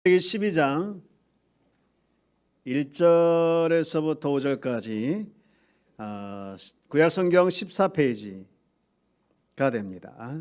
창세기 12장 1절에서부터 5절까지 구약성경 14페이지가 됩니다.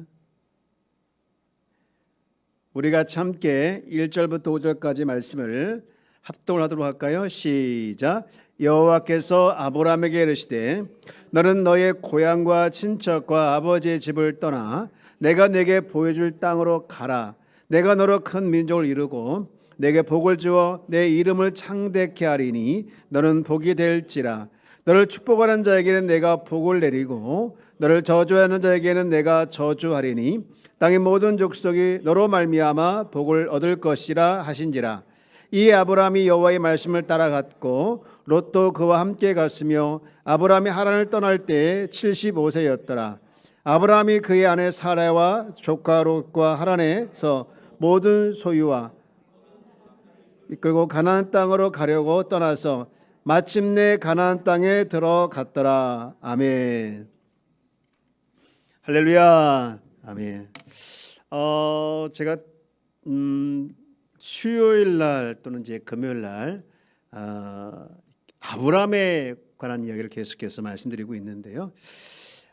우리가 함께 1절부터 5절까지 말씀을 합독을 하도록 할까요? 시작. 여호와께서 아브라함에게 이르시되 너는 너의 고향과 친척과 아버지의 집을 떠나 내가 네게 보여줄 땅으로 가라. 내가 너로 큰 민족을 이루고 내게 복을 주어 내 이름을 창대케 하리니 너는 복이 될지라. 너를 축복하는 자에게는 내가 복을 내리고 너를 저주하는 자에게는 내가 저주하리니 땅의 모든 족속이 너로 말미암아 복을 얻을 것이라 하신지라. 이에 아브라함이 여호와의 말씀을 따라갔고 롯도 그와 함께 갔으며 아브라함이 하란을 떠날 때에 75세였더라. 아브라함이 그의 아내 사라와 조카 롯과 하란에서 모든 소유와 이끌고 가나안 땅으로 가려고 떠나서 마침내 가나안 땅에 들어갔더라. 아멘. 할렐루야. 아멘. 제가 수요일 날 또는 이제 금요일 날 아브라함에 관한 이야기를 계속해서 말씀드리고 있는데요.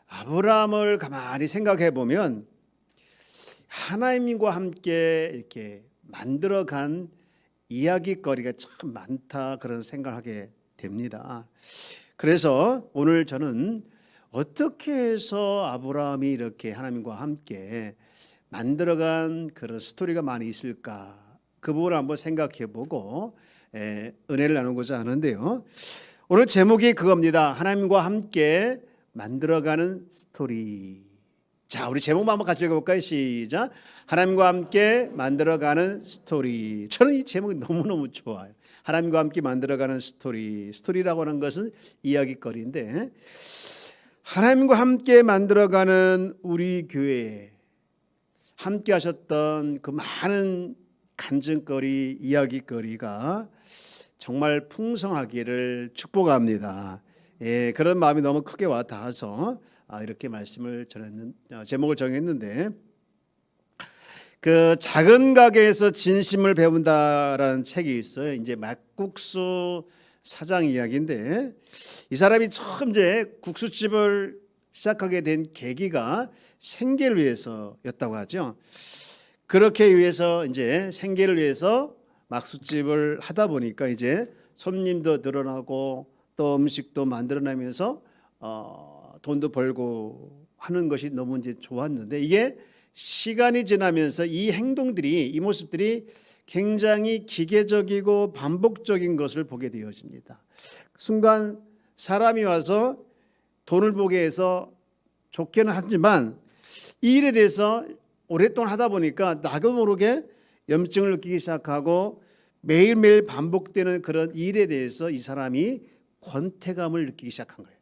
아브라함을 가만히 생각해 보면 하나님과 함께 이렇게 만들어간 이야기거리가 참 많다, 그런 생각을 하게 됩니다. 그래서 오늘 저는 어떻게 해서 아브라함이 이렇게 하나님과 함께 만들어간 그런 스토리가 많이 있을까, 그 부분을 한번 생각해 보고 은혜를 나누고자 하는데요. 오늘 제목이 그겁니다. 하나님과 함께 만들어가는 스토리. 자, 우리 제목만 한번 같이 읽어볼까요? 시작. 하나님과 함께 만들어가는 스토리. 저는 이 제목이 너무너무 좋아요. 하나님과 함께 만들어가는 스토리. 스토리라고 하는 것은 이야기거리인데, 하나님과 함께 만들어가는 우리 교회에 함께 하셨던 그 많은 간증거리, 이야기거리가 정말 풍성하기를 축복합니다. 그런 마음이 너무 크게 와 닿아서 이렇게 말씀을 제목을 정했는데, 그 작은 가게에서 진심을 배운다라는 책이 있어요. 이제 막국수 사장 이야기인데, 이 사람이 처음 이제 국수집을 시작하게 된 계기가 생계를 위해서였다고 하죠. 그렇게 위해서 이제 생계를 위해서 막국수집을 하다 보니까 이제 손님도 늘어나고 또 음식도 만들어내면서 돈도 벌고 하는 것이 너무 이제 좋았는데, 이게 시간이 지나면서 이 행동들이, 이 모습들이 굉장히 기계적이고 반복적인 것을 보게 되어집니다. 순간 사람이 와서 돈을 보게 해서 좋게는 하지만 이 일에 대해서 오랫동안 하다 보니까 나도 모르게 염증을 느끼기 시작하고 매일매일 반복되는 그런 일에 대해서 이 사람이 권태감을 느끼기 시작한 거예요.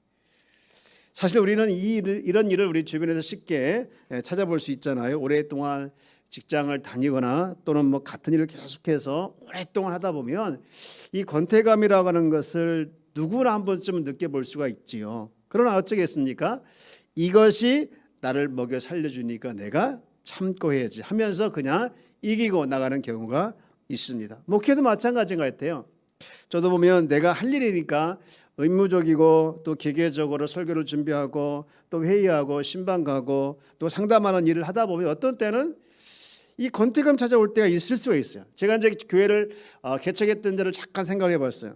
사실 우리는 이런 일을 우리 주변에서 쉽게 찾아볼 수 있잖아요. 오랫동안 직장을 다니거나 또는 뭐 같은 일을 계속해서 오랫동안 하다 보면 이 권태감이라고 하는 것을 누구나 한 번쯤은 느껴볼 수가 있지요. 그러나 어쩌겠습니까? 이것이 나를 먹여 살려주니까 내가 참고 해야지 하면서 그냥 이기고 나가는 경우가 있습니다. 목회도 마찬가지인 것 같아요. 저도 보면 내가 할 일이니까 의무적이고 또 기계적으로 설교를 준비하고 또 회의하고 신방 가고 또 상담하는 일을 하다 보면 어떤 때는 이 권태감 찾아올 때가 있을 수가 있어요. 제가 이제 교회를 개척했던 데를 잠깐 생각을 해봤어요.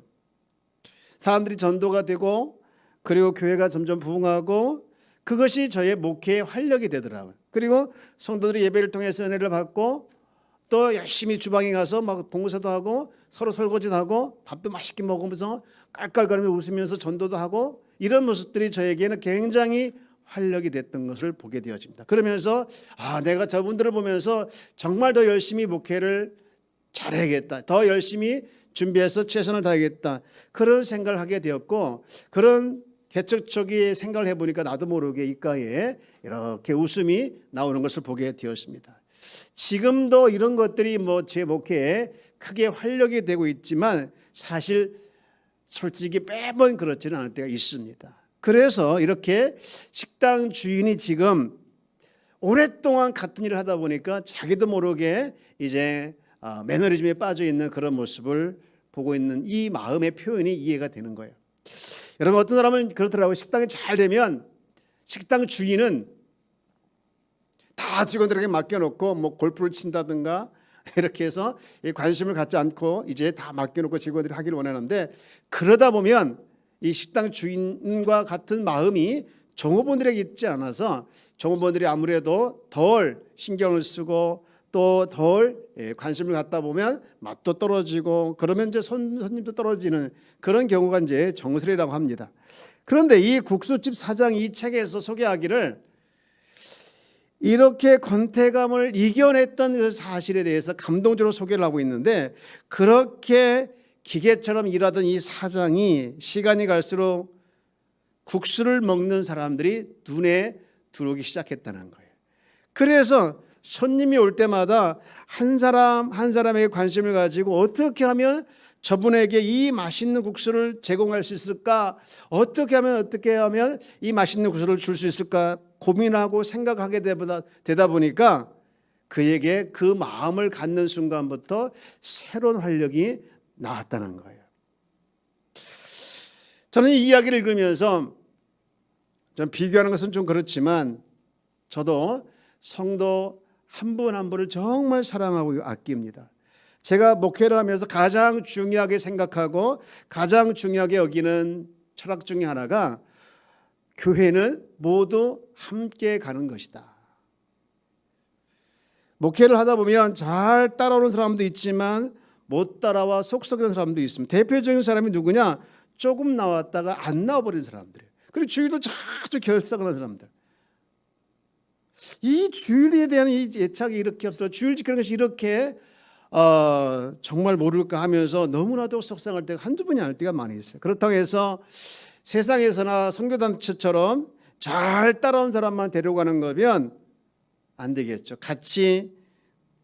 사람들이 전도가 되고 그리고 교회가 점점 부흥하고 그것이 저의 목회의 활력이 되더라고요. 그리고 성도들이 예배를 통해서 은혜를 받고 또 열심히 주방에 가서 막 봉사도 하고 서로 설거지도 하고 밥도 맛있게 먹으면서 깔깔거리며 웃으면서 전도도 하고, 이런 모습들이 저에게는 굉장히 활력이 됐던 것을 보게 되어집니다. 그러면서 내가 저분들을 보면서 정말 더 열심히 목회를 잘해야겠다, 더 열심히 준비해서 최선을 다하겠다, 그런 생각을 하게 되었고, 그런 개척 초기에 생각을 해보니까 나도 모르게 입가에 이렇게 웃음이 나오는 것을 보게 되었습니다. 지금도 이런 것들이 제 목회에 크게 활력이 되고 있지만 사실 솔직히 매번 그렇지는 않을 때가 있습니다. 그래서 이렇게 식당 주인이 지금 오랫동안 같은 일을 하다 보니까 자기도 모르게 이제 매너리즘에 빠져 있는 그런 모습을 보고 있는 이 마음의 표현이 이해가 되는 거예요. 여러분, 어떤 사람은 그렇더라고요. 식당이 잘 되면 식당 주인은 다 직원들에게 맡겨놓고 뭐 골프를 친다든가 이렇게 해서 관심을 갖지 않고 이제 다 맡겨놓고 직원들이 하기를 원하는데, 그러다 보면 이 식당 주인과 같은 마음이 종업원들에게 있지 않아서 종업원들이 아무래도 덜 신경을 쓰고 또 덜 관심을 갖다 보면 맛도 떨어지고, 그러면 이제 손님도 떨어지는 그런 경우가 이제 정설이라고 합니다. 그런데 이 국수집 사장이 이 책에서 소개하기를 이렇게 권태감을 이겨냈던 그 사실에 대해서 감동적으로 소개를 하고 있는데, 그렇게 기계처럼 일하던 이 사장이 시간이 갈수록 국수를 먹는 사람들이 눈에 들어오기 시작했다는 거예요. 그래서 손님이 올 때마다 한 사람 한 사람에게 관심을 가지고 어떻게 하면 저분에게 이 맛있는 국수를 제공할 수 있을까, 어떻게 하면 이 맛있는 국수를 줄 수 있을까 고민하고 생각하게 되다 보니까 그에게 그 마음을 갖는 순간부터 새로운 활력이 나왔다는 거예요. 저는 이 이야기를 읽으면서 좀 비교하는 것은 좀 그렇지만 저도 성도 한 분 한 분을 정말 사랑하고 아낍니다. 제가 목회를 하면서 가장 중요하게 생각하고 가장 중요하게 여기는 철학 중에 하나가 교회는 모두 함께 가는 것이다. 목회를 하다 보면 잘 따라오는 사람도 있지만 못 따라와 속썩이는 사람도 있습니다. 대표적인 사람이 누구냐? 조금 나왔다가 안 나와버린 사람들이에요. 그리고 주일도 자주 결석하는 사람들. 이 주일에 대한 이 애착이 이렇게 없어, 주일 지키는 것이 이렇게 정말 모를까 하면서 너무나도 속상할 때가 한두 번이 아닐 때가 많이 있어요. 그렇다고 해서 세상에서나 선교단체처럼 잘 따라온 사람만 데려가는 거면 안 되겠죠. 같이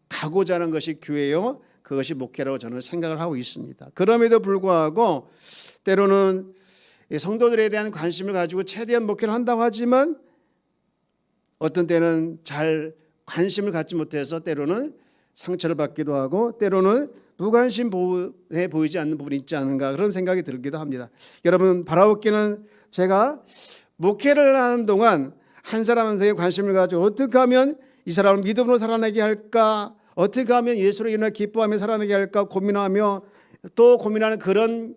가고자 하는 것이 교회요, 그것이 목회라고 저는 생각을 하고 있습니다. 그럼에도 불구하고 때로는 성도들에 대한 관심을 가지고 최대한 목회를 한다고 하지만 어떤 때는 잘 관심을 갖지 못해서 때로는 상처를 받기도 하고 때로는 무관심해 보이지 않는 부분이 있지 않은가, 그런 생각이 들기도 합니다. 여러분, 바라옵기는 제가 목회를 하는 동안 한 사람 한 사람에 관심을 가지고 어떻게 하면 이 사람을 믿음으로 살아내게 할까, 어떻게 하면 예수로 인해 기뻐하며 살아내게 할까 고민하며 또 고민하는 그런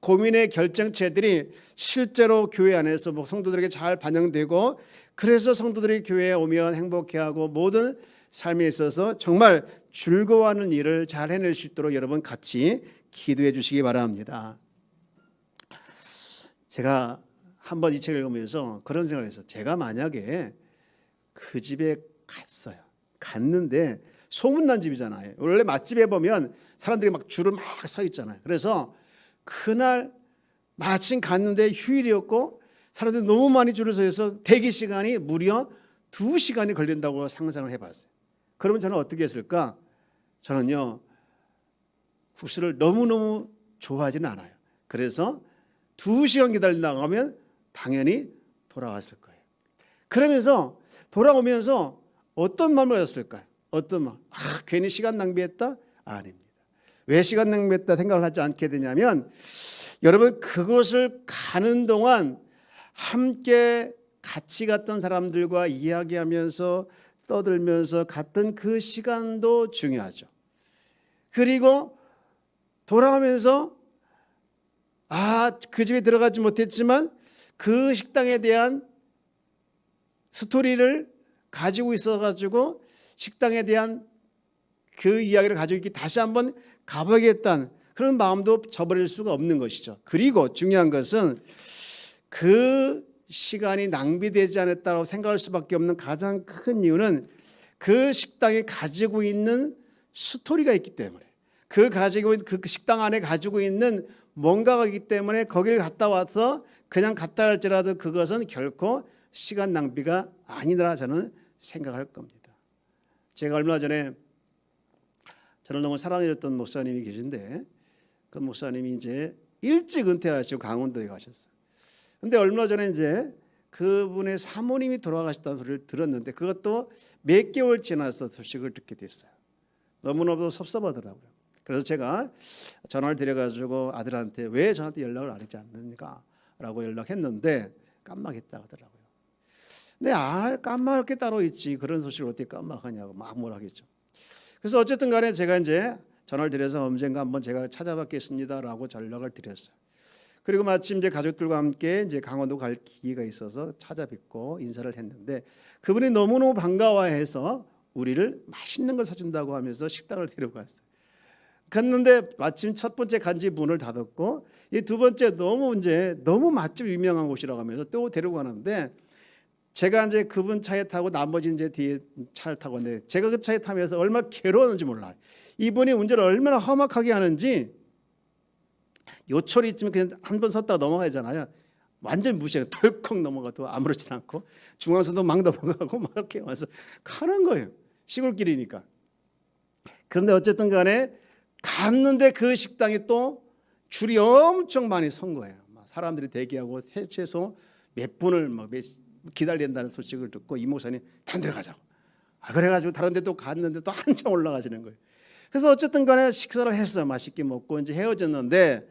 고민의 결정체들이 실제로 교회 안에서 성도들에게 잘 반영되고, 그래서 성도들이 교회에 오면 행복해하고 모든 삶에 있어서 정말 즐거워하는 일을 잘 해낼 수 있도록 여러분 같이 기도해 주시기 바랍니다. 제가 한번 이 책을 읽으면서 그런 생각을 했어요. 제가 만약에 그 집에 갔는데 소문난 집이잖아요. 원래 맛집에 보면 사람들이 막 줄을 막 서 있잖아요. 그래서 그날 마침 갔는데 휴일이었고 사람들이 너무 많이 줄을 서 있어서 대기 시간이 무려 2시간이 걸린다고 상상을 해봤어요. 그러면 저는 어떻게 했을까? 저는요, 국수를 너무너무 좋아하지는 않아요. 그래서 2시간 기다린다고 하면 당연히 돌아왔을 거예요. 그러면서 돌아오면서 어떤 마음을 가졌을까요? 어떤 마음? 괜히 시간 낭비했다? 아닙니다. 왜 시간 낭비했다 생각을 하지 않게 되냐면, 여러분, 그곳을 가는 동안 함께 같이 갔던 사람들과 이야기하면서 떠들면서 갔던 그 시간도 중요하죠. 그리고 돌아오면서 그 집에 들어가지 못했지만 그 식당에 대한 스토리를 가지고 있어가지고 식당에 대한 그 이야기를 가지고 있기 다시 한번 가보겠다는 그런 마음도 저버릴 수가 없는 것이죠. 그리고 중요한 것은 그 시간이 낭비되지 않았다고 생각할 수밖에 없는 가장 큰 이유는 그 식당이 가지고 있는 스토리가 있기 때문에, 그 식당 안에 가지고 있는 뭔가가 있기 때문에 거기를 갔다 와서 그냥 갔다 할지라도 그것은 결코 시간 낭비가 아니라 저는 생각할 겁니다. 제가 얼마 전에 저를 너무 사랑해줬던 목사님이 계신데 그 목사님이 이제 일찍 은퇴하시고 강원도에 가셨어요. 근데 얼마 전에 이제 그분의 사모님이 돌아가셨다는 소리를 들었는데 그것도 몇 개월 지나서 소식을 듣게 됐어요. 너무너무 섭섭하더라고요. 그래서 제가 전화를 드려가지고 아들한테 왜 저한테 연락을 안 했지 않습니까? 라고 연락했는데 깜빡했다 하더라고요. 근데 깜빡할 게 따로 있지. 그런 소식을 어떻게 깜빡하냐고 막 뭐라 하겠죠. 그래서 어쨌든 간에 제가 이제 전화를 드려서 언젠가 한번 제가 찾아뵙겠습니다라고 전락을 드렸어요. 그리고 마침 이제 가족들과 함께 이제 강원도 갈 기회가 있어서 찾아뵙고 인사를 했는데 그분이 너무너무 반가워해서 우리를 맛있는 걸 사준다고 하면서 식당을 데려갔어요. 갔는데 마침 첫 번째 간지 문을 닫았고 이 두 번째 너무 맛집 유명한 곳이라고 하면서 또 데리고 가는데 제가 이제 그분 차에 타고 나머지 이제 뒤에 차를 타고 있는데 제가 그 차에 타면서 얼마나 괴로웠는지 몰라요. 이분이 운전을 얼마나 험악하게 하는지 요철이 있으면 그냥 한 번 섰다가 넘어가잖아요. 완전 무시하고 덜컥 넘어가도 아무렇지도 않고 중앙선도 막 넘어가고 막 이렇게 와서 가는 거예요. 시골길이니까. 그런데 어쨌든 간에 갔는데 그 식당이 또 줄이 엄청 많이 선 거예요. 사람들이 대기하고 최소 몇 분을 막 기다린다는 소식을 듣고 이 목사님 단 들어가자고. 그래가지고 다른 데 또 갔는데 또 한참 올라가시는 거예요. 그래서 어쨌든 간에 식사를 했어요. 맛있게 먹고 이제 헤어졌는데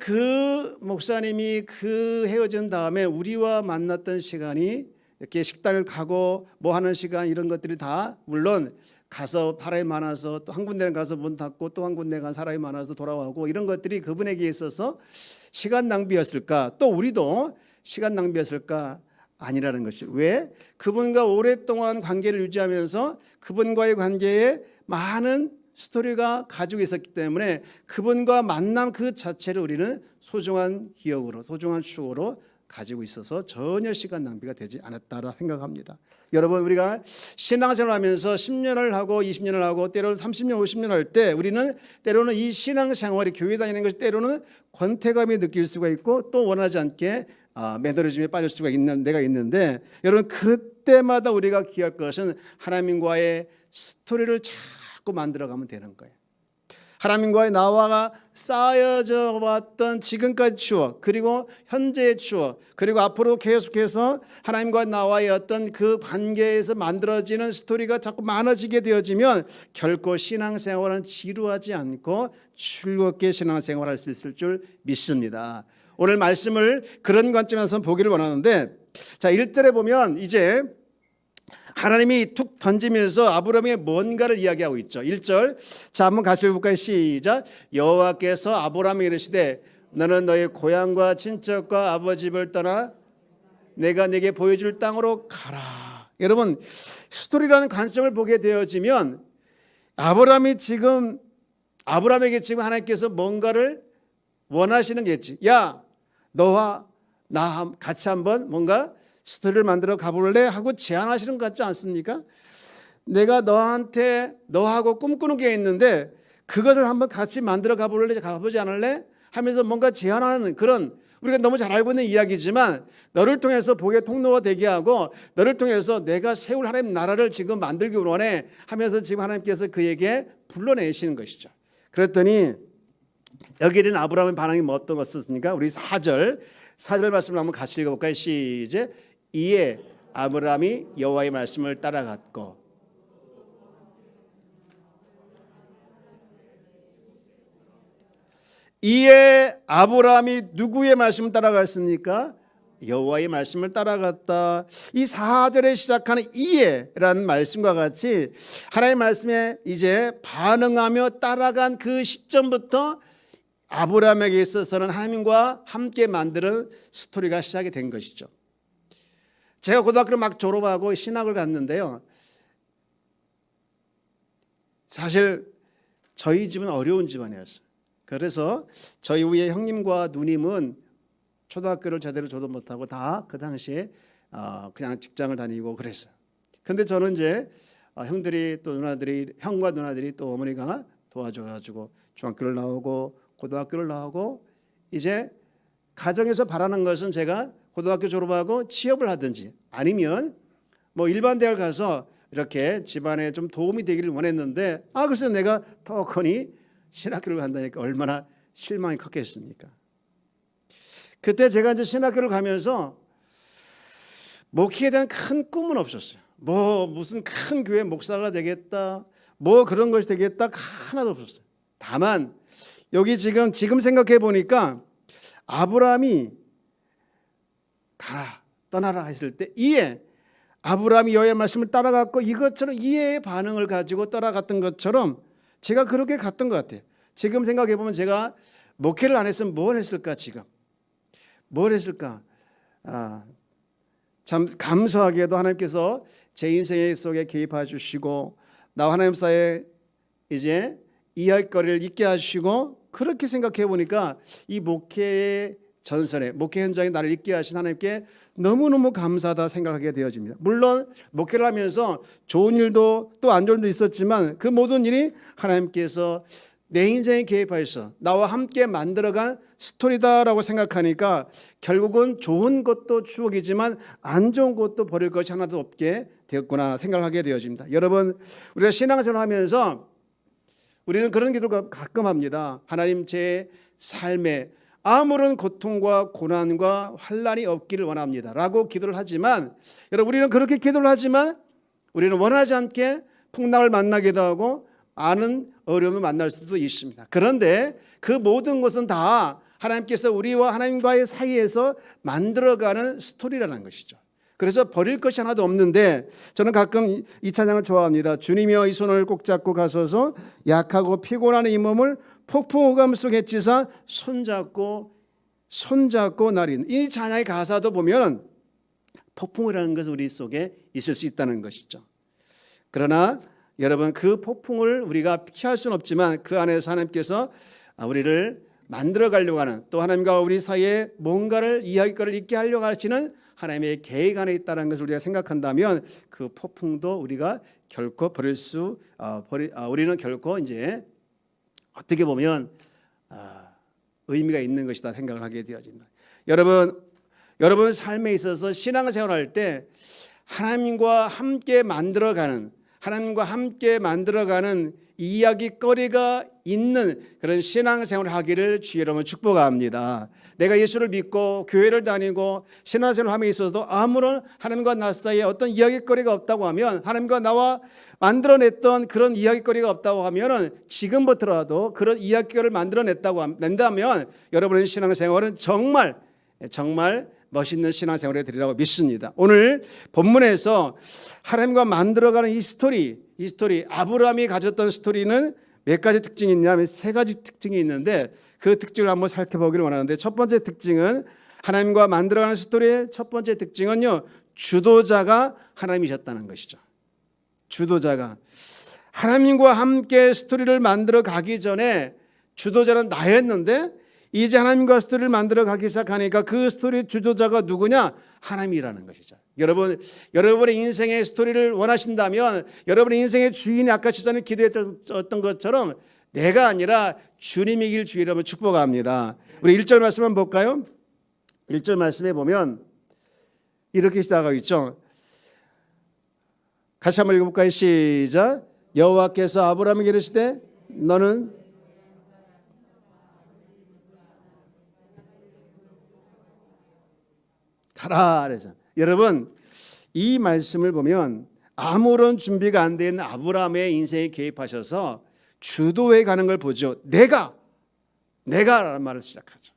그 목사님이 그 헤어진 다음에 우리와 만났던 시간이 이렇게 식당을 가고 뭐 하는 시간 이런 것들이 다 물론 가서 사람이 많아서 또 한 군데는 가서 문 닫고 또 한 군데 간 사람이 많아서 돌아오고 이런 것들이 그분에게 있어서 시간 낭비였을까? 또 우리도 시간 낭비였을까? 아니라는 것이 왜? 그분과 오랫동안 관계를 유지하면서 그분과의 관계에 많은 스토리가 가지고 있었기 때문에 그분과 만남 그 자체를 우리는 소중한 기억으로 소중한 추억으로 가지고 있어서 전혀 시간 낭비가 되지 않았다라 생각합니다. 여러분 우리가 신앙생활을 하면서 10년을 하고 20년을 하고 때로는 30년 50년 할 때 우리는 때로는 이 신앙생활이 교회 다니는 것이 때로는 권태감이 느낄 수가 있고 또 원하지 않게 매너리즘에 빠질 수가 있는 데가 있는데 여러분 그때마다 우리가 기할 것은 하나님과의 스토리를 자꾸 만들어가면 되는 거예요. 하나님과의 나와 쌓여져 왔던 지금까지 추억 그리고 현재의 추억 그리고 앞으로 계속해서 하나님과 나와의 어떤 그 관계에서 만들어지는 스토리가 자꾸 많아지게 되어지면 결코 신앙생활은 지루하지 않고 즐겁게 신앙생활할 수 있을 줄 믿습니다. 오늘 말씀을 그런 관점에서 보기를 원하는데 자 1절에 보면 이제 하나님이 툭 던지면서 아브라함의 뭔가를 이야기하고 있죠. 1절 자 한번 같이 볼까요? 시작. 여호와께서 아브라함에게 이르시되 너는 너의 고향과 친척과 아버지 집을 떠나 내가 네게 보여줄 땅으로 가라. 여러분 스토리라는 관점을 보게 되어지면 아브라함에게 지금 하나님께서 뭔가를 원하시는 게 있지. 야 너와 나 같이 한번 뭔가 스토리를 만들어 가볼래? 하고 제안하시는 것 같지 않습니까? 내가 너하고 꿈꾸는 게 있는데 그것을 한번 같이 만들어 가보지 않을래? 하면서 뭔가 제안하는 그런 우리가 너무 잘 알고 있는 이야기지만 너를 통해서 복의 통로가 되게 하고 너를 통해서 내가 세울 하나님 나라를 지금 만들기 원해 하면서 지금 하나님께서 그에게 불러내시는 것이죠. 그랬더니 여기에 대한 아브라함의 반응이 뭐 어떤 것이었습니까? 우리 4절 말씀을 한번 같이 읽어볼까요? 시작. 이에 아브라함이 여호와의 말씀을 따라갔고 이에 아브라함이 누구의 말씀을 따라갔습니까? 여호와의 말씀을 따라갔다. 이 4절에 시작하는 이에라는 말씀과 같이 하나님의 말씀에 이제 반응하며 따라간 그 시점부터 아브라함에게 있어서는 하나님과 함께 만드는 스토리가 시작이 된 것이죠. 제가 고등학교를 막 졸업하고 신학을 갔는데요. 사실 저희 집은 어려운 집안이었어요. 그래서 저희 위에 형님과 누님은 초등학교를 제대로 졸업 못하고 다 그 당시에 그냥 직장을 다니고 그랬어요. 근데 저는 이제 형들이 또 형과 누나들이 또 어머니가 도와줘가지고 중학교를 나오고 고등학교를 나오고 이제 가정에서 바라는 것은 제가 고등학교 졸업하고 취업을 하든지 아니면 뭐 일반 대학을 가서 이렇게 집안에 좀 도움이 되기를 원했는데 글쎄 내가 더 커니 신학교를 간다니까 얼마나 실망이 컸겠습니까? 그때 제가 이제 신학교를 가면서 목회에 대한 큰 꿈은 없었어요. 뭐 무슨 큰 교회 목사가 되겠다, 뭐 그런 것이 되겠다 하나도 없었어요. 다만 여기 지금 생각해 보니까 아브라함이 가라 떠나라 했을 때 이에 아브라함이 여호와의 말씀을 따라갔고 이것처럼 이해의 반응을 가지고 따라갔던 것처럼 제가 그렇게 갔던 것 같아요. 지금 생각해 보면 제가 목회를 안 했으면 뭘 했을까? 지금 뭘 했을까? 참 감사하게도 하나님께서 제 인생 속에 개입해 주시고 나와 하나님 사이에 이제 이야기거리를 있게 하시고 그렇게 생각해 보니까 이 목회의 전선에 목회 현장에 나를 있게 하신 하나님께 너무너무 감사하다 생각하게 되어집니다. 물론 목회를 하면서 좋은 일도 또 안 좋은 일도 있었지만 그 모든 일이 하나님께서 내 인생에 개입하셔서 나와 함께 만들어간 스토리다라고 생각하니까 결국은 좋은 것도 추억이지만 안 좋은 것도 버릴 것이 하나도 없게 되었구나 생각하게 되어집니다. 여러분, 우리가 신앙생활을 하면서 우리는 그런 기도를 가끔 합니다. 하나님, 제 삶에 아무런 고통과 고난과 환난이 없기를 원합니다 라고 기도를 하지만, 여러분, 우리는 그렇게 기도를 하지만 우리는 원하지 않게 풍랑을 만나기도 하고 많은 어려움을 만날 수도 있습니다. 그런데 그 모든 것은 다 하나님께서 우리와 하나님과의 사이에서 만들어가는 스토리라는 것이죠. 그래서 버릴 것이 하나도 없는데 저는 가끔 이 찬양을 좋아합니다. 주님이여 이 손을 꼭 잡고 가소서 약하고 피곤한 이 몸을 폭풍우감 속에 찌사 손잡고 나린. 이 찬양의 가사도 보면 폭풍이라는 것은 우리 속에 있을 수 있다는 것이죠. 그러나 여러분, 그 폭풍을 우리가 피할 수는 없지만 그 안에서 하나님께서 우리를 만들어 가려고 하는, 또 하나님과 우리 사이에 뭔가를 이야기거리를 있게 하려고 하시는 하나님의 계획 안에 있다는 것을 우리가 생각한다면 그 폭풍도 우리가 결코 우리는 결코 이제 어떻게 보면 의미가 있는 것이다 생각을 하게 되어집니다. 여러분 삶에 있어서 신앙생활할 때 하나님과 함께 만들어가는 이야기거리가 있는 그런 신앙생활을 하기를 주의 이름으로 축복합니다. 내가 예수를 믿고 교회를 다니고 신앙생활을 함에 있어서도 아무런 하나님과 나 사이에 어떤 이야기거리가 없다고 하면, 하나님과 나와 만들어냈던 그런 이야기거리가 없다고 하면, 지금부터라도 그런 이야기거리를 낸다면 여러분의 신앙생활은 정말 멋있는 신앙생활이 되리라고 믿습니다. 오늘 본문에서 하나님과 만들어가는 이 스토리, 아브라함이 가졌던 스토리는 몇 가지 특징이 있냐면 세 가지 특징이 있는데 그 특징을 한번 살펴보기를 원하는데, 첫 번째 특징은 하나님과 만들어가는 스토리의 첫 번째 특징은요, 주도자가 하나님이셨다는 것이죠. 주도자가 하나님과 함께 스토리를 만들어 가기 전에 주도자는 나였는데 이제 하나님과 스토리를 만들어 가기 시작하니까 그 스토리 주도자가 누구냐? 하나님이라는 것이죠. 여러분의 인생의 스토리를 원하신다면 여러분의 인생의 주인이 아까 전에 기도했던 것처럼 내가 아니라 주님이길 주의 이름으로 축복합니다. 우리 1절 말씀 한번 볼까요? 1절 말씀에 보면 이렇게 시작하고 있죠. 같이 한번 읽어볼까요? 시작. 여호와께서 아브라함에게 이르시되 너는 가라 그래서, 여러분 이 말씀을 보면 아무런 준비가 안 된 아브라함의 인생에 개입하셔서 주도해 가는 걸 보죠. 내가라는 말을 시작하죠.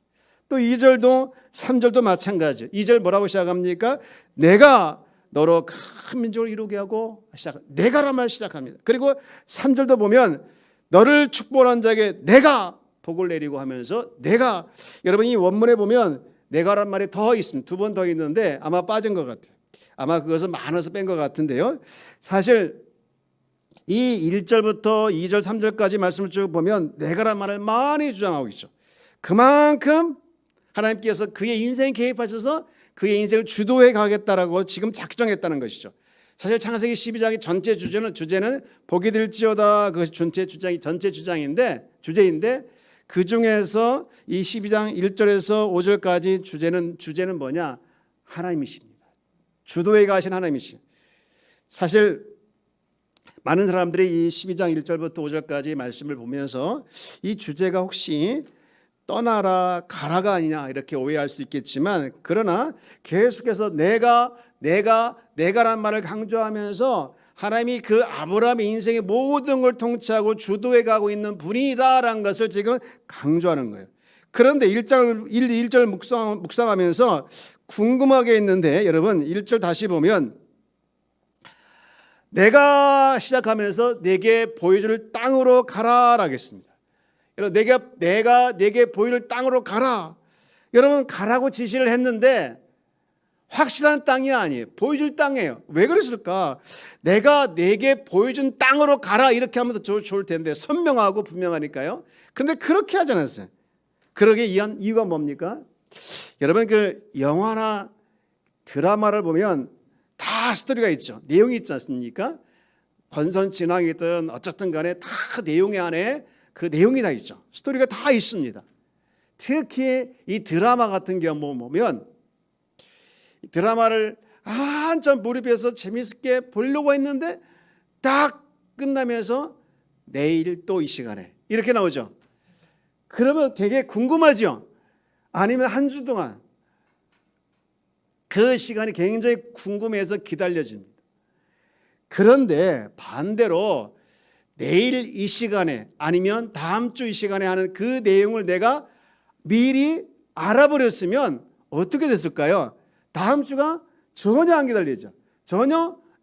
또 2절도 3절도 마찬가지죠. 2절 뭐라고 시작합니까? 내가 너로 큰 민족을 이루게 하고 내가라는 말 시작합니다. 그리고 3절도 보면 너를 축복한 자에게 내가 복을 내리고 하면서 여러분 이 원문에 보면 내가란 말이 더 있습니다. 2번 더 있는데 아마 빠진 것 같아요. 아마 그것은 많아서 뺀 것 같은데요. 사실 이 1절부터 2절 3절까지 말씀을 쭉 보면 내가란 말을 많이 주장하고 있죠. 그만큼 하나님께서 그의 인생에 개입하셔서 그의 인생을 주도해 가겠다라고 지금 작정했다는 것이죠. 사실 창세기 12장의 전체 주제는 복이 될지어다, 그것이 전체 주제인데 그 중에서 이 12장 1절에서 5절까지 주제는 뭐냐? 하나님이십니다. 주도해 가신 하나님이십니다. 사실 많은 사람들이 이 12장 1절부터 5절까지 말씀을 보면서 이 주제가 혹시 떠나라 가라가 아니냐 이렇게 오해할 수 있겠지만, 그러나 계속해서 내가란 말을 강조하면서 하나님이 그 아브라함의 인생의 모든 걸 통치하고 주도해 가고 있는 분이다라는 것을 지금 강조하는 거예요. 그런데 1절 묵상하면서 궁금하게 있는데, 여러분 1절 다시 보면 내가 시작하면서 내게 보여줄 땅으로 가라라고 했습니다. 여러분 내가 내게 보여줄 땅으로 가라. 여러분 가라고 지시를 했는데 확실한 땅이 아니에요. 보여줄 땅이에요. 왜 그랬을까? 내가 내게 보여준 땅으로 가라 이렇게 하면 더 좋을 텐데, 선명하고 분명하니까요. 그런데 그렇게 하지 않았어요. 그러게 이유가 뭡니까? 여러분 그 영화나 드라마를 보면 다 스토리가 있죠. 내용이 있지 않습니까? 권선징악이든 어쨌든 간에 다 내용 안에 그 내용이 다 있죠. 스토리가 다 있습니다. 특히 이 드라마 같은 경우 보면 드라마를 한참 몰입해서 재밌게 보려고 했는데 딱 끝나면서 내일 또 이 시간에 이렇게 나오죠. 그러면 되게 궁금하죠. 아니면 한 주 동안 그 시간이 굉장히 궁금해서 기다려집니다. 그런데 반대로 내일 이 시간에 아니면 다음 주 이 시간에 하는 그 내용을 내가 미리 알아버렸으면 어떻게 됐을까요? 다음 주가 전혀 안 기다리죠.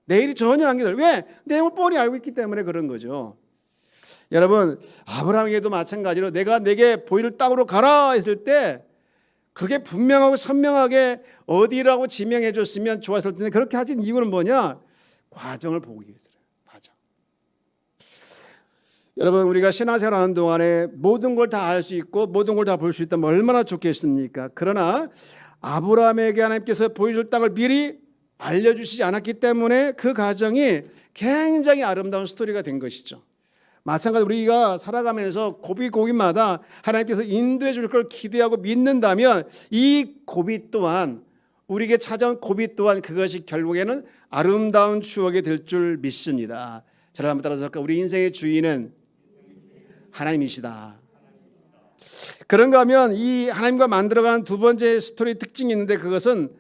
내일이 전혀 안 기다려. 왜? 내용을 뻔히 알고 있기 때문에 그런 거죠. 여러분 아브라함에게도 마찬가지로 내가 내게 보일 땅으로 가라 했을 때 그게 분명하고 선명하게 어디라고 지명해 줬으면 좋았을 텐데, 그렇게 하신 이유는 뭐냐? 과정을 보기 위해서요. 과정. 여러분 우리가 신앙생활하는 동안에 모든 걸 다 알 수 있고 모든 걸 다 볼 수 있다면 얼마나 좋겠습니까? 그러나 아브라함에게 하나님께서 보여줄 땅을 미리 알려주시지 않았기 때문에 그 과정이 굉장히 아름다운 스토리가 된 것이죠. 마찬가지로 우리가 살아가면서 고비고비마다 하나님께서 인도해 줄 걸 기대하고 믿는다면 이 고비 또한, 우리에게 찾아온 고비 또한 그것이 결국에는 아름다운 추억이 될 줄 믿습니다. 저를 한번 따라서 할까요? 우리 인생의 주인은 하나님이시다. 그런가 하면 이 하나님과 만들어가는 두 번째 스토리 특징이 있는데, 그것은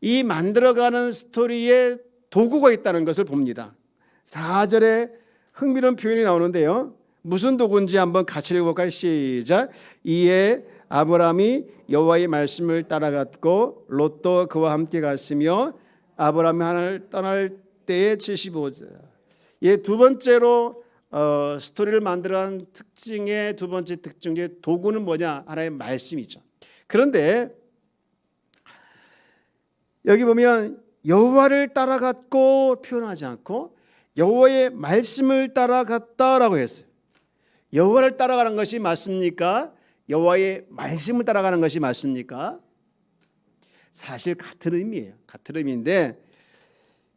이 만들어가는 스토리에 도구가 있다는 것을 봅니다. 4절에 흥미로운 표현이 나오는데요. 무슨 도구인지 한번 같이 읽어볼까요? 시작. 이에 아브라함이 여호와의 말씀을 따라갔고 롯도 그와 함께 갔으며 아브라함이 하나를 떠날 때에 75절. 두 번째로 스토리를 만들어간 특징의 두 번째 특징 중에 도구는 뭐냐? 하나의 말씀이죠. 그런데 여기 보면 여호와를 따라갔고 표현하지 않고 여호와의 말씀을 따라갔다라고 했어요. 여호와를 따라가는 것이 맞습니까? 여호와의 말씀을 따라가는 것이 맞습니까? 사실 같은 의미예요. 같은 의미인데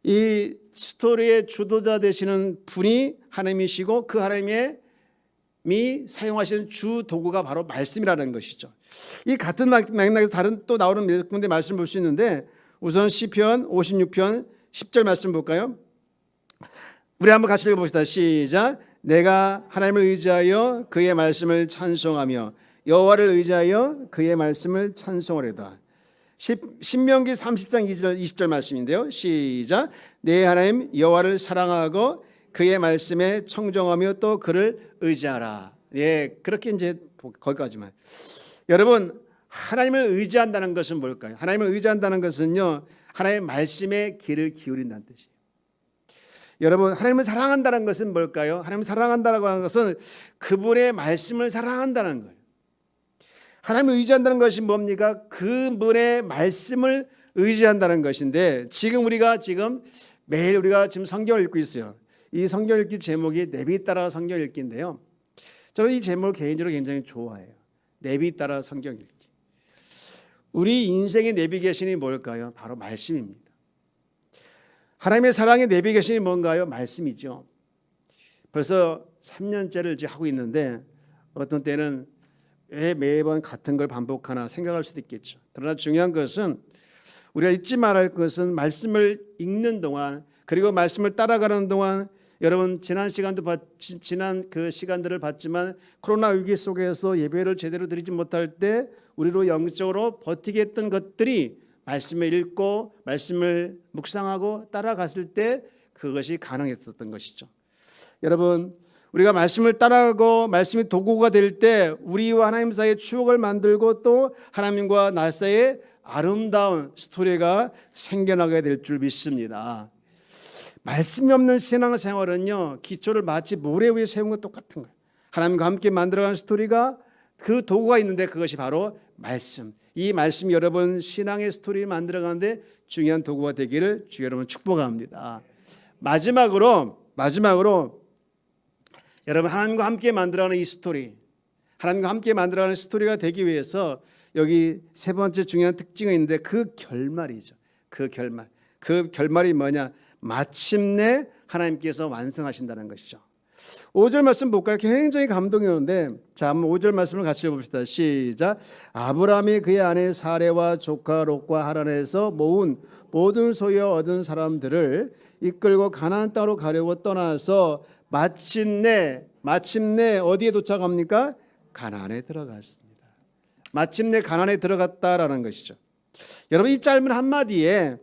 이 스토리의 주도자 되시는 분이 하나님이시고 그 하나님이 사용하시는 주 도구가 바로 말씀이라는 것이죠. 이 같은 맥락에서 다른 또 나오는 몇 군데 말씀 볼 수 있는데, 우선 시편 56편 10절 말씀 볼까요? 우리 한번 같이 읽어봅시다. 시작. 내가 하나님을 의지하여 그의 말씀을 찬송하며 여호와를 의지하여 그의 말씀을 찬송하리다. 신명기 30장 2절 20절 말씀인데요. 시작. 내 하나님 여호와를 사랑하고 그의 말씀에 청정하며 또 그를 의지하라. 그렇게 이제 거기까지만. 여러분 하나님을 의지한다는 것은 뭘까요? 하나님을 의지한다는 것은요, 하나님의 말씀에 귀를 기울인다는 뜻이에요. 여러분 하나님을 사랑한다는 것은 뭘까요? 하나님을 사랑한다고 하는 것은 그분의 말씀을 사랑한다는 거예요. 하나님을 의지한다는 것이 뭡니까? 그분의 말씀을 의지한다는 것인데, 우리가 매일 우리가 지금 성경을 읽고 있어요. 이 성경 읽기 제목이 내비 따라 성경 읽기인데요. 저는 이 제목을 개인적으로 굉장히 좋아해요. 내비 따라 성경 읽기. 우리 인생의 내비게이션이 뭘까요? 바로 말씀입니다. 하나님의 사랑의 내비게이션이 뭔가요? 말씀이죠. 벌써 3년째를 이제 하고 있는데 어떤 때는 왜 매번 같은 걸 반복하나 생각할 수도 있겠죠. 그러나 중요한 것은 우리가 잊지 말아야 할 것은 말씀을 읽는 동안, 그리고 말씀을 따라가는 동안 여러분 지난 그 시간들을 봤지만 코로나 위기 속에서 예배를 제대로 드리지 못할 때 우리로 영적으로 버티게 했던 것들이 말씀을 읽고 말씀을 묵상하고 따라갔을 때 그것이 가능했었던 것이죠. 여러분 우리가 말씀을 따라가고 말씀이 도구가 될 때 우리와 하나님 사이의 추억을 만들고 또 하나님과 나 사이의 아름다운 스토리가 생겨나게 될 줄 믿습니다. 말씀이 없는 신앙생활은요, 기초를 마치 모래 위에 세운 것 똑같은 거예요. 하나님과 함께 만들어가는 스토리가 그 도구가 있는데 그것이 바로 말씀. 이 말씀이 여러분 신앙의 스토리 만들어가는데 중요한 도구가 되기를 주 여러분 축복합니다. 마지막으로 여러분 하나님과 함께 만들어가는 이 스토리, 하나님과 함께 만들어가는 스토리가 되기 위해서 여기 세 번째 중요한 특징이 있는데 그 결말이죠. 그 결말이 뭐냐? 마침내 하나님께서 완성하신다는 것이죠. 5절 말씀 볼까요? 굉장히 감동이 오는데 자, 한번 5절 말씀을 같이 읽어봅시다. 시작. 아브라함이 그의 아내 사레와 조카 롯과 하란에서 모은 모든 소유와 얻은 사람들을 이끌고 가나안 땅으로 가려고 떠나서 마침내 어디에 도착합니까? 가나안에 들어갔습니다. 마침내 가나안에 들어갔다라는 것이죠. 여러분 이 짧은 한마디에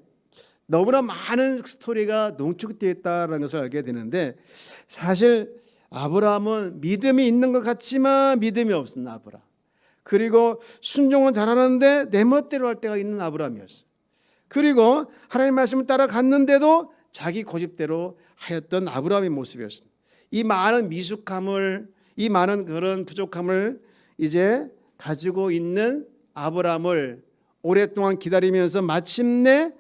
너무나 많은 스토리가 농축되어 있다는 것을 알게 되는데 사실 아브라함은 믿음이 있는 것 같지만 믿음이 없는 아브라함, 그리고 순종은 잘하는데 내 멋대로 할 때가 있는 아브라함이었어요. 그리고 하나님 말씀을 따라갔는데도 자기 고집대로 하였던 아브라함의 모습이었습니다. 이 많은 미숙함을, 이 많은 그런 부족함을 이제 가지고 있는 아브라함을 오랫동안 기다리면서 마침내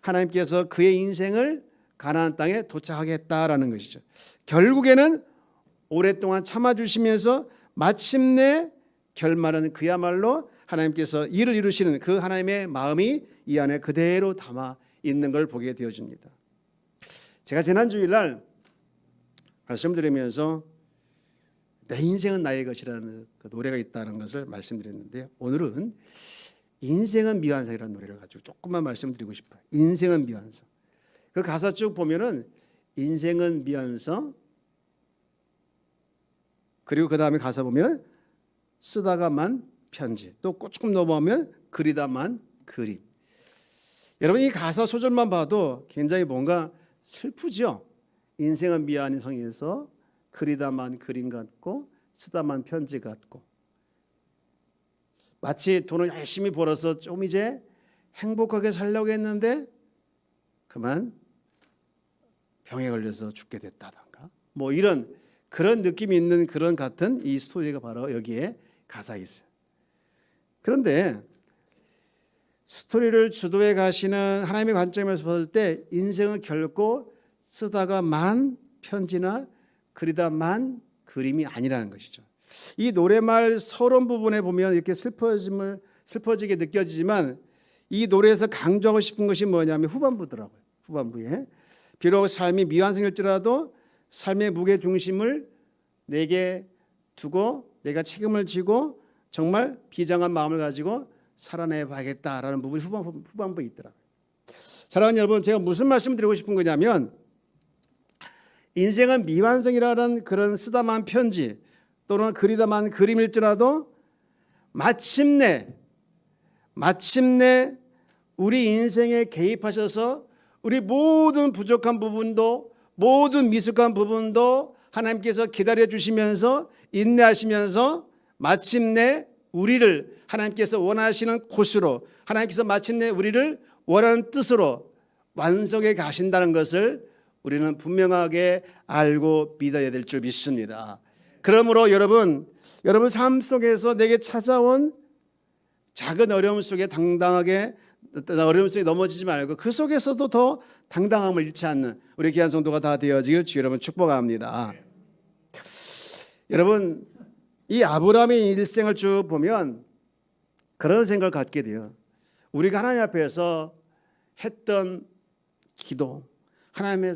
하나님께서 그의 인생을 가나안 땅에 도착하게 했다라는 것이죠. 결국에는 오랫동안 참아주시면서 마침내 결말은 그야말로 하나님께서 일을 이루시는 그 하나님의 마음이 이 안에 그대로 담아 있는 걸 보게 되어집니다. 제가 지난 주일날 말씀드리면서 내 인생은 나의 것이라는 그 노래가 있다는 것을 말씀드렸는데 오늘은 인생은 미완성이라는 노래를 가지고 조금만 말씀드리고 싶어요. 인생은 미완성. 그 가사 쭉 보면은 인생은 미완성, 그리고 그 다음에 가사 보면 쓰다가만 편지, 또 조금 넘어가면 그리다만 그림. 여러분 이 가사 소절만 봐도 굉장히 뭔가 슬프죠. 인생은 미완성에서 그리다만 그림 같고 쓰다만 편지 같고, 마치 돈을 열심히 벌어서 좀 이제 행복하게 살려고 했는데 그만 병에 걸려서 죽게 됐다던가 뭐 이런 그런 느낌이 있는 그런 같은 이 스토리가 바로 여기에 가사에 있어요. 그런데 스토리를 주도해 가시는 하나님의 관점에서 봤을 때 인생은 결코 쓰다가만 편지나 그리다만 그림이 아니라는 것이죠. 이 노래말 서론 부분에 보면 이렇게 슬퍼지게 느껴지지만 이 노래에서 강조하고 싶은 것이 뭐냐면 후반부더라고요. 후반부에 비록 삶이 미완성일지라도 삶의 무게 중심을 내게 두고 내가 책임을 지고 정말 비장한 마음을 가지고 살아내 봐야겠다라는 부분이 후반부에 있더라고요. 사랑하는 여러분, 제가 무슨 말씀을 드리고 싶은 거냐면 인생은 미완성이라는 그런 쓰다만 편지 또는 그리다만 그림일지라도 마침내 우리 인생에 개입하셔서 우리 모든 부족한 부분도 모든 미숙한 부분도 하나님께서 기다려 주시면서 인내하시면서 마침내 우리를 하나님께서 원하시는 곳으로, 하나님께서 마침내 우리를 원하는 뜻으로 완성해 가신다는 것을 우리는 분명하게 알고 믿어야 될 줄 믿습니다. 그러므로 여러분 삶 속에서 내게 찾아온 작은 어려움 속에 당당하게, 어려움 속에 넘어지지 말고 그 속에서도 더 당당함을 잃지 않는 우리 귀한 성도가 다 되어지길 주 여러분 축복합니다. 여러분 이 아브라함의 일생을 쭉 보면 그런 생각을 갖게 돼요. 우리가 하나님 앞에서 했던 기도, 하나님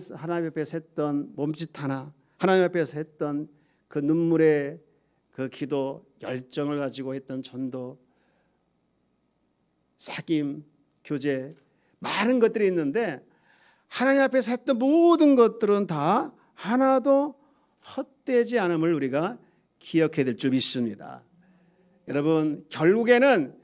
앞에서 했던 몸짓 하나, 하나님 앞에서 했던 그 눈물의 그 기도, 열정을 가지고 했던 전도, 사귐, 교제, 많은 것들이 있는데 하나님 앞에서 했던 모든 것들은 다 하나도 헛되지 않음을 우리가 기억해야 될 줄 믿습니다. 여러분, 결국에는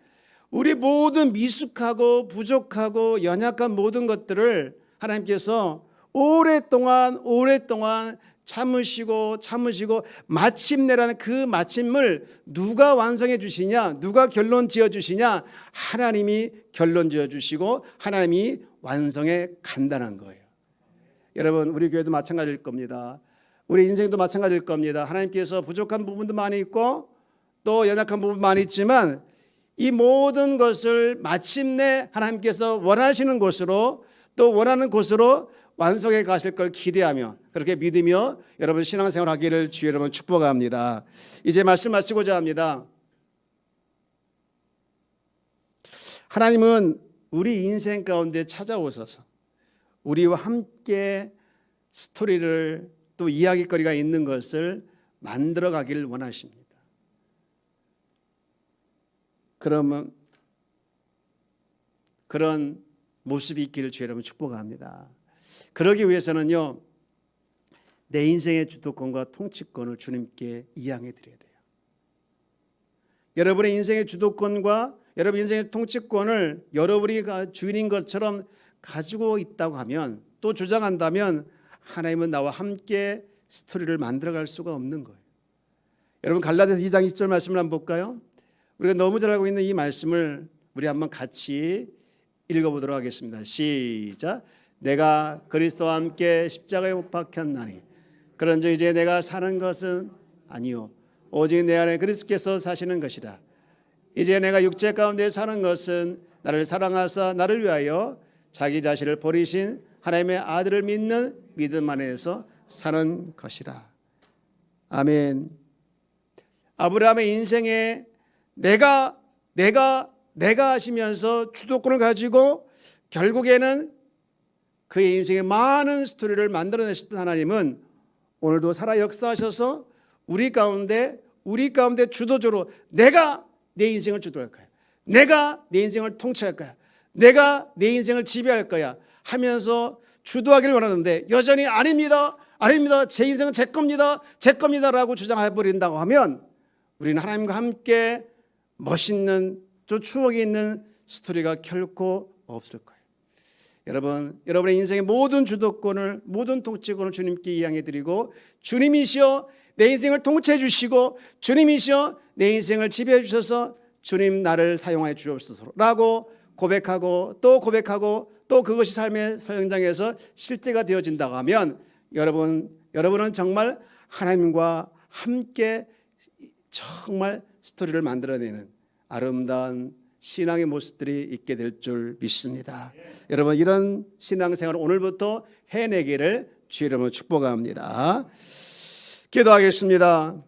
우리 모든 미숙하고 부족하고 연약한 모든 것들을 하나님께서 오랫동안 참으시고 마침내라는 그 마침을 누가 완성해 주시냐, 누가 결론 지어 주시냐? 하나님이 결론 지어 주시고 하나님이 완성해 간다는 거예요. 여러분, 우리 교회도 마찬가지일 겁니다. 우리 인생도 마찬가지일 겁니다. 하나님께서 부족한 부분도 많이 있고 또 연약한 부분 많이 있지만 이 모든 것을 마침내 하나님께서 원하시는 곳으로 또 원하는 곳으로 완성해 가실 걸 기대하며 그렇게 믿으며 여러분 신앙생활 하기를 주의 여러분 축복합니다. 이제 말씀 마치고자 합니다. 하나님은 우리 인생 가운데 찾아오셔서 우리와 함께 스토리를 또 이야기거리가 있는 것을 만들어 가기를 원하십니다. 그러면 그런 모습이 있기를 주의 여러분 축복합니다. 그러기 위해서는요, 내 인생의 주도권과 통치권을 주님께 이양해 드려야 돼요. 여러분의 인생의 주도권과 여러분 인생의 통치권을 여러분이 주인인 것처럼 가지고 있다고 하면, 또 주장한다면 하나님은 나와 함께 스토리를 만들어갈 수가 없는 거예요. 여러분, 갈라디아서 2장 20절 말씀을 한번 볼까요? 우리가 너무 잘 알고 있는 이 말씀을 우리 한번 같이 읽어보도록 하겠습니다. 시작. 내가 그리스도와 함께 십자가에 못 박혔나니 그런즉 이제 내가 사는 것은 아니요 오직 내 안에 그리스도께서 사시는 것이라. 이제 내가 육체 가운데 사는 것은 나를 사랑하사 나를 위하여 자기 자신을 버리신 하나님의 아들을 믿는 믿음 안에서 사는 것이라. 아멘. 아브라함의 인생에 내가 하시면서 주도권을 가지고 결국에는 그의 인생에 많은 스토리를 만들어내셨던 하나님은 오늘도 살아 역사하셔서 우리 가운데 주도적으로 내가 내 인생을 주도할 거야. 내가 내 인생을 통치할 거야. 내가 내 인생을 지배할 거야 하면서 주도하기를 원하는데 여전히 아닙니다. 제 인생은 제 겁니다라고 주장해버린다고 하면 우리는 하나님과 함께 멋있는 또 추억이 있는 스토리가 결코 없을 거예요. 여러분의 인생의 모든 주도권을, 모든 통치권을 주님께 이양해 드리고 주님이시여 내 인생을 통치해 주시고 주님이시여 내 인생을 지배해 주셔서 주님 나를 사용하여 주옵소서라고 고백하고 또 그것이 삶의 현장에서 실제가 되어진다고 하면 여러분은 정말 하나님과 함께 정말 스토리를 만들어내는 아름다운 신앙의 모습들이 있게 될 줄 믿습니다. 여러분, 이런 신앙생활을 오늘부터 해내기를 주의 이름으로 축복합니다. 기도하겠습니다.